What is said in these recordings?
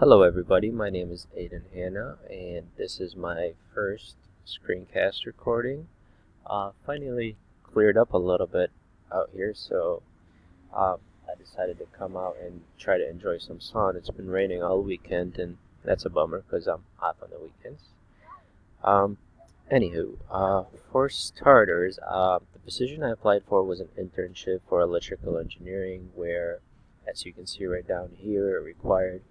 Hello everybody, my name is Aiden Hanna and this is my first screencast recording. Finally cleared up a little bit out here, so I decided to come out and try to enjoy some sun. It's been raining all weekend and that's a bummer because I'm off on the weekends. Um, for starters, the position I applied for was an internship for electrical engineering where, as you can see right down here, it required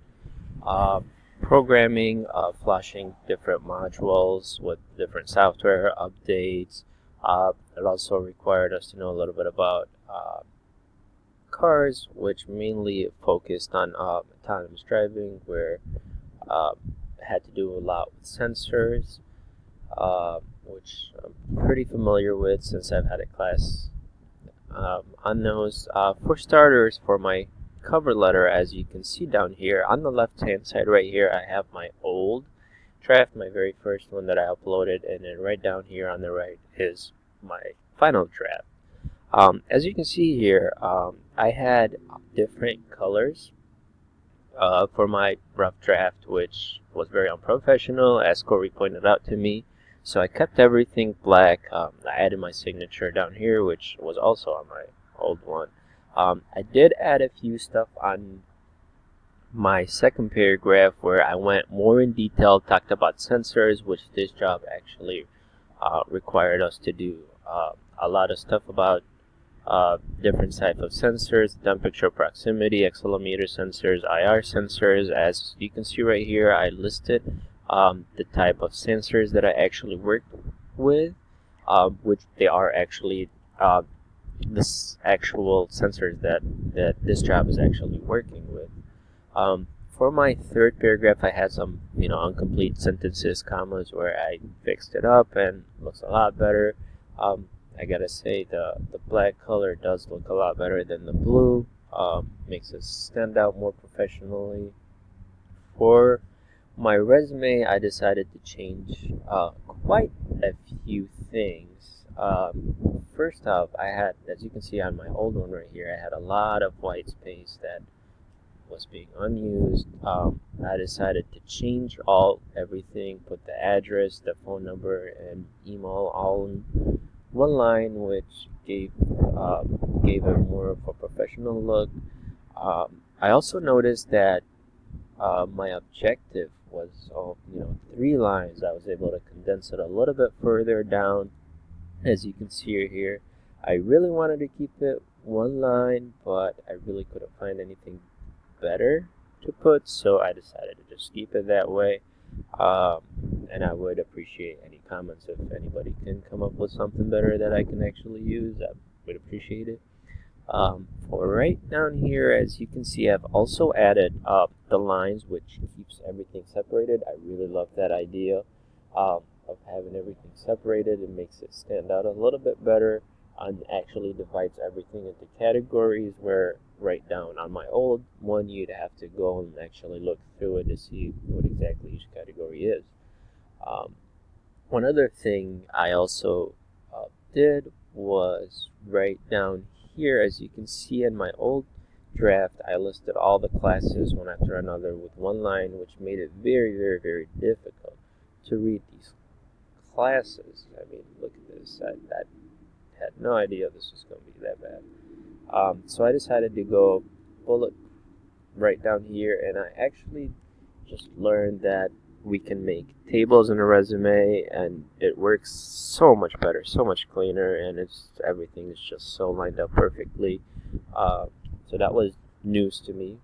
uh, programming, flashing different modules with different software updates. It also required us to know a little bit about cars, which mainly focused on autonomous driving, where uh, had to do a lot with sensors, which I'm pretty familiar with since I've had a class on those. For starters, for my cover letter, as you can see down here, on the left hand side right here, I have my old draft, my very first one that I uploaded, and then right down here on the right is my final draft. As you can see here, I had different colors for my rough draft, which was very unprofessional, as Corey pointed out to me. So I kept everything black. I added my signature down here, which was also on my old one. I did add a few stuff on my second paragraph where I went more in detail, talked about sensors, which this job actually required us to do a lot of stuff about different types of sensors, temperature, proximity, accelerometer sensors, IR sensors. As you can see right here, I listed the type of sensors that I actually worked with, which they are actually this actual sensors that this job is actually working with. For my third paragraph, I had some, incomplete sentences, commas, where I fixed it up and it looks a lot better. I gotta say, the black color does look a lot better than the blue. Makes it stand out more professionally. For my resume, I decided to change quite a few things. First off, I had, as you can see on my old one right here, I had a lot of white space that was being unused. I decided to change everything, put the address, the phone number, and email all in one line, which gave it more of a professional look. I also noticed that my objective was, 3 lines. I was able to condense it a little bit further down, as you can see here. I really wanted to keep it one line, but I really couldn't find anything better to put, so I decided to just keep it that way. And I would appreciate any comments if anybody can come up with something better that I can actually use. I would appreciate it. For right down here, as you can see, I've also added the lines, which keeps everything separated. I really love that idea of having everything separated. It makes it stand out a little bit better and actually divides everything into categories, where right down on my old one, you'd have to go and actually look through it to see what exactly each category is. Um, One other thing I also did was right down here, as you can see in my old draft, I listed all the classes one after another with one line, which made it very, very, very difficult to read these classes. I mean, look at this. I had no idea this was going to be that bad. So I decided to go bullet right down here, and I actually just learned that we can make tables in a resume, and it works so much better, so much cleaner, and everything is just so lined up perfectly. So that was news to me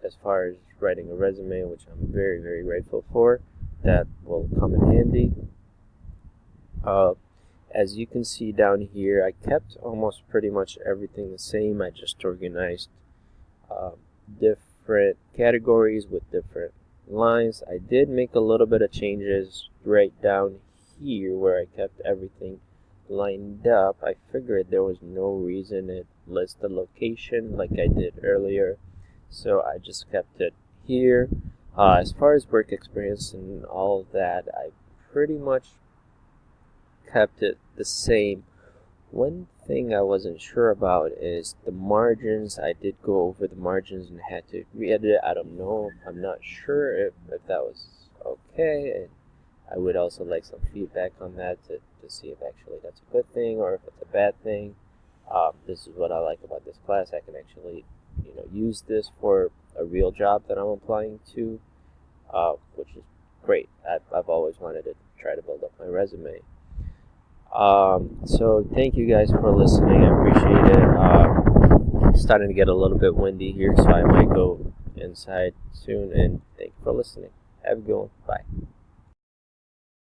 as far as writing a resume, which I'm very, very grateful for. That will come in handy. Uh, as you can see down here, I kept almost pretty much everything the same. I just organized uh, different categories with different lines. I did make a little bit of changes right down here where I kept everything lined up. I figured there was no reason it lists the location like I did earlier, so I just kept it here. As far as work experience and all of that, I pretty much kept it the same. One thing I wasn't sure about is the margins. I did go over the margins and had to re-edit it. I don't know. I'm not sure if that was okay. And I would also like some feedback on that to see if actually that's a good thing or if it's a bad thing. This is what I like about this class. I can actually, use this for a real job that I'm applying to, which is great. I've always wanted to try to build up my resume. So thank you guys for listening. I appreciate it. It's starting to get a little bit windy here, so I might go inside soon. And thank you for listening. Have a good one. Bye.